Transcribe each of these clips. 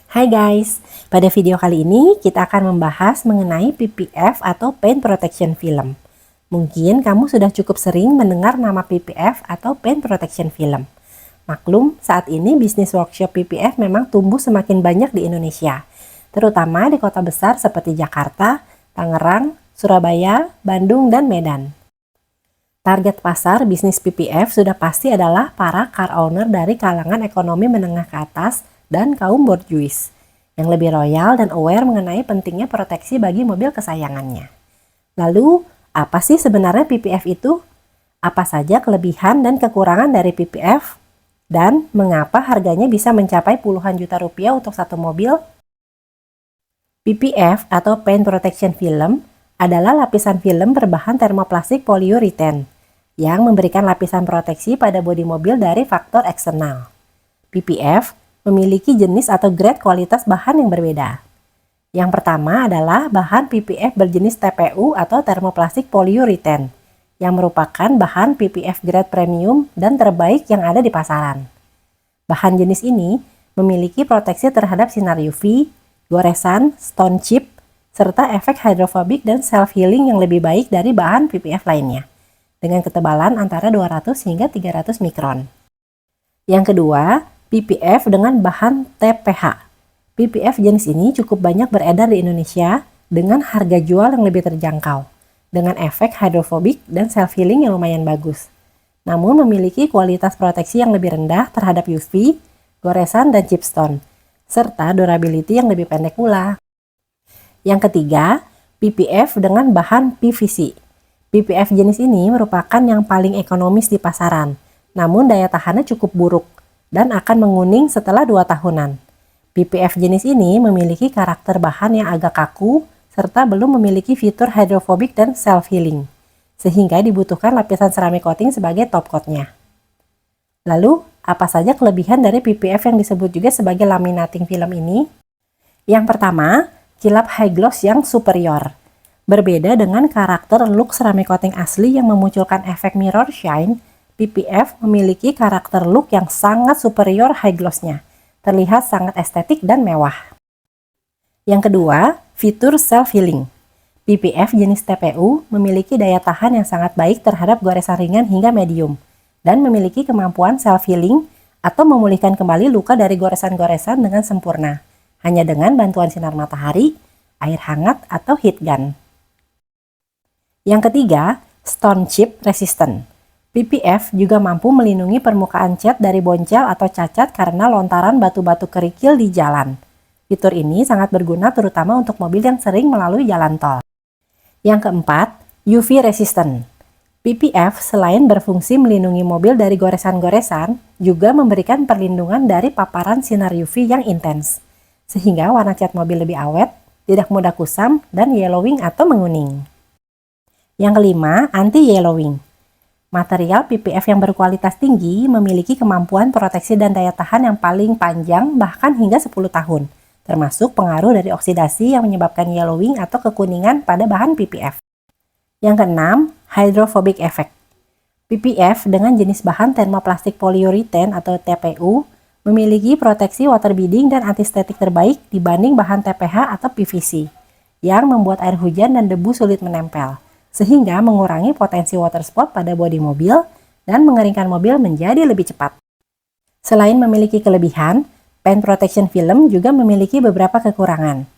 Hai guys, pada video kali ini kita akan membahas mengenai PPF atau Paint Protection Film. Mungkin kamu sudah cukup sering mendengar nama PPF atau Paint Protection Film. Maklum, saat ini bisnis workshop PPF memang tumbuh semakin banyak di Indonesia, terutama di kota besar seperti Jakarta, Tangerang, Surabaya, Bandung, dan Medan. Target pasar bisnis PPF sudah pasti adalah para car owner dari kalangan ekonomi menengah ke atas dan kaum borjuis yang lebih royal dan aware mengenai pentingnya proteksi bagi mobil kesayangannya. Lalu, apa sih sebenarnya PPF itu? Apa saja kelebihan dan kekurangan dari PPF? Dan mengapa harganya bisa mencapai puluhan juta rupiah untuk satu mobil? PPF atau Paint Protection Film adalah lapisan film berbahan termoplastik poliuretan yang memberikan lapisan proteksi pada bodi mobil dari faktor eksternal. PPF memiliki jenis atau grade kualitas bahan yang berbeda. Yang pertama adalah bahan PPF berjenis TPU atau termoplastik poliuretan, yang merupakan bahan PPF grade premium dan terbaik yang ada di pasaran. Bahan jenis ini memiliki proteksi terhadap sinar UV, goresan, stone chip, serta efek hidrofobik dan self-healing yang lebih baik dari bahan PPF lainnya, dengan ketebalan antara 200 hingga 300 mikron. Yang kedua, PPF dengan bahan TPH. PPF jenis ini cukup banyak beredar di Indonesia dengan harga jual yang lebih terjangkau, dengan efek hidrofobik dan self-healing yang lumayan bagus. Namun memiliki kualitas proteksi yang lebih rendah terhadap UV, goresan, dan chipstone, serta durability yang lebih pendek pula. Yang ketiga, PPF dengan bahan PVC. PPF jenis ini merupakan yang paling ekonomis di pasaran, namun daya tahannya cukup buruk dan akan menguning setelah 2 tahunan. PPF jenis ini memiliki karakter bahan yang agak kaku serta belum memiliki fitur hidrofobik dan self-healing, sehingga dibutuhkan lapisan ceramic coating sebagai top coatnya. Lalu, apa saja kelebihan dari PPF yang disebut juga sebagai laminating film ini? Yang pertama, kilap high gloss yang superior. Berbeda dengan karakter look ceramic coating asli yang memunculkan efek mirror shine, PPF memiliki karakter look yang sangat superior high gloss-nya, terlihat sangat estetik dan mewah. Yang kedua, fitur self-healing. PPF jenis TPU memiliki daya tahan yang sangat baik terhadap goresan ringan hingga medium, dan memiliki kemampuan self-healing atau memulihkan kembali luka dari goresan-goresan dengan sempurna, hanya dengan bantuan sinar matahari, air hangat, atau heat gun. Yang ketiga, stone chip resistant. PPF juga mampu melindungi permukaan cat dari boncel atau cacat karena lontaran batu-batu kerikil di jalan. Fitur ini sangat berguna terutama untuk mobil yang sering melalui jalan tol. Yang keempat, UV resistant. PPF selain berfungsi melindungi mobil dari goresan-goresan, juga memberikan perlindungan dari paparan sinar UV yang intens, sehingga warna cat mobil lebih awet, tidak mudah kusam, dan yellowing atau menguning. Yang kelima, anti-yellowing. Material PPF yang berkualitas tinggi memiliki kemampuan proteksi dan daya tahan yang paling panjang bahkan hingga 10 tahun, termasuk pengaruh dari oksidasi yang menyebabkan yellowing atau kekuningan pada bahan PPF. Yang keenam, hydrophobic effect. PPF dengan jenis bahan termoplastik poliuretan atau TPU memiliki proteksi water beading dan antistatik terbaik dibanding bahan TPH atau PVC, yang membuat air hujan dan debu sulit menempel, sehingga mengurangi potensi water spot pada bodi mobil dan mengeringkan mobil menjadi lebih cepat. Selain memiliki kelebihan, Paint Protection Film juga memiliki beberapa kekurangan.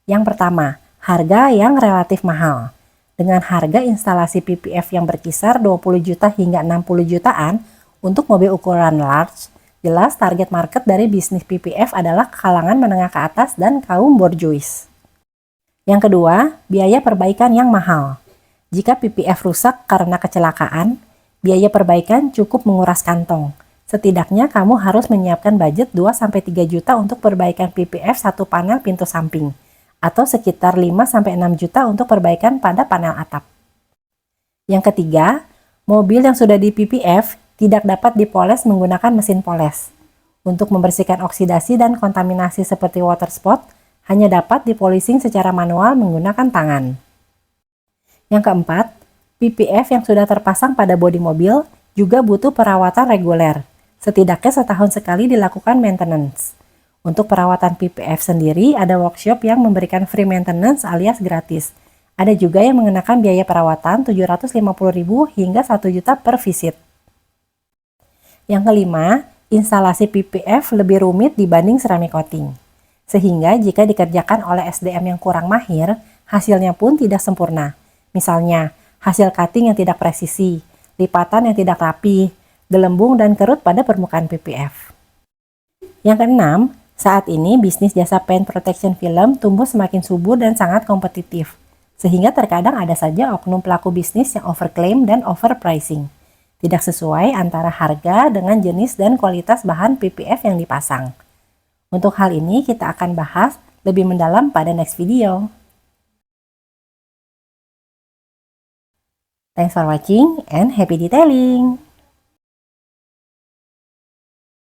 Yang pertama, harga yang relatif mahal. Dengan harga instalasi PPF yang berkisar 20 juta hingga 60 jutaan untuk mobil ukuran large, jelas target market dari bisnis PPF adalah kalangan menengah ke atas dan kaum borjuis. Yang kedua, biaya perbaikan yang mahal. Jika PPF rusak karena kecelakaan, biaya perbaikan cukup menguras kantong. Setidaknya kamu harus menyiapkan budget 2-3 juta untuk perbaikan PPF satu panel pintu samping, atau sekitar 5-6 juta untuk perbaikan pada panel atap. Yang ketiga, mobil yang sudah di PPF tidak dapat dipoles menggunakan mesin poles. Untuk membersihkan oksidasi dan kontaminasi seperti water spot, hanya dapat dipolising secara manual menggunakan tangan. Yang keempat, PPF yang sudah terpasang pada bodi mobil juga butuh perawatan reguler. Setidaknya setahun sekali dilakukan maintenance. Untuk perawatan PPF sendiri, ada workshop yang memberikan free maintenance alias gratis. Ada juga yang mengenakan biaya perawatan Rp750.000 hingga Rp1.000.000 per visit. Yang kelima, instalasi PPF lebih rumit dibanding ceramic coating. Sehingga jika dikerjakan oleh SDM yang kurang mahir, hasilnya pun tidak sempurna. Misalnya, hasil cutting yang tidak presisi, lipatan yang tidak rapi, gelembung dan kerut pada permukaan PPF. Yang keenam, saat ini bisnis jasa paint protection film tumbuh semakin subur dan sangat kompetitif, sehingga terkadang ada saja oknum pelaku bisnis yang overclaim dan overpricing. Tidak sesuai antara harga dengan jenis dan kualitas bahan PPF yang dipasang. Untuk hal ini kita akan bahas lebih mendalam pada next video. Thanks for watching and happy detailing!